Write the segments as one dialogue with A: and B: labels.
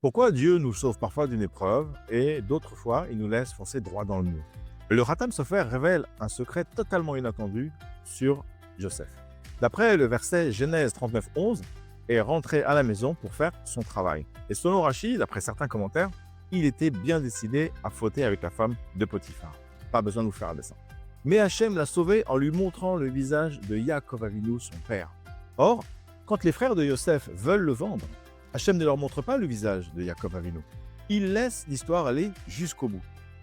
A: Pourquoi Dieu nous sauve parfois d'une épreuve et d'autres fois il nous laisse foncer droit dans le mur? Le Khatam Sofer révèle un secret totalement inattendu sur Joseph. D'après le verset Genèse 39:11, est rentré à la maison pour faire son travail. Et selon Rachid, d'après certains commentaires, il était bien décidé à fauter avec la femme de Potiphar. Pas besoin de vous faire un dessin. Mais Hachem l'a sauvé en lui montrant le visage de Yaakov Avinu, son père. Or, quand les frères de Yosef veulent le vendre, Hachem ne leur montre pas le visage de Yaakov Avinu. Il laisse l'histoire aller jusqu'au bout.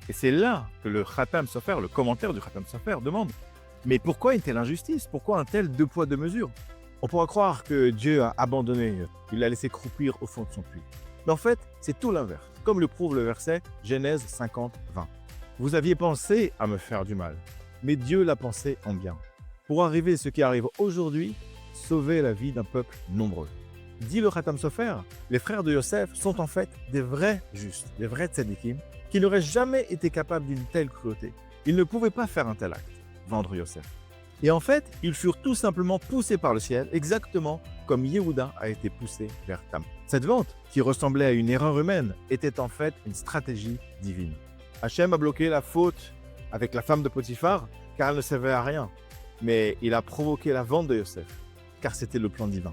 A: Et c'est là que le Khatam Sofer, le commentaire du Khatam Sofer, demande « Mais pourquoi une telle injustice? Pourquoi un tel deux poids deux mesures ?» On pourra croire que Dieu a abandonné, il l'a laissé croupir au fond de son puits. Mais en fait, c'est tout l'inverse, comme le prouve le verset Genèse 50:20. Vous aviez pensé à me faire du mal, mais Dieu l'a pensé en bien. Pour arriver à ce qui arrive aujourd'hui, sauver la vie d'un peuple nombreux. Dit le Khatam Sofer, les frères de Yosef sont en fait des vrais justes, des vrais tzadikim, qui n'auraient jamais été capables d'une telle cruauté. Ils ne pouvaient pas faire un tel acte, vendre Yosef. Et en fait, ils furent tout simplement poussés par le ciel, exactement comme Yehuda a été poussé vers Tam. Cette vente, qui ressemblait à une erreur humaine, était en fait une stratégie divine. Hachem a bloqué la faute avec la femme de Potiphar, car elle ne servait à rien. Mais il a provoqué la vente de Yosef, car c'était le plan divin.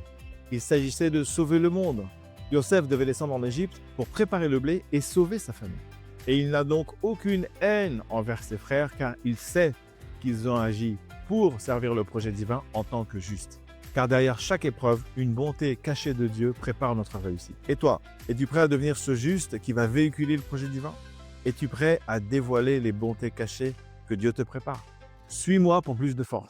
A: Il s'agissait de sauver le monde. Yosef devait descendre en Égypte pour préparer le blé et sauver sa famille. Et il n'a donc aucune haine envers ses frères, car il sait qu'ils ont agi pour servir le projet divin en tant que juste. Car derrière chaque épreuve, une bonté cachée de Dieu prépare notre réussite. Et toi, es-tu prêt à devenir ce juste qui va véhiculer le projet divin? Es-tu prêt à dévoiler les bontés cachées que Dieu te prépare? Suis-moi pour plus de force.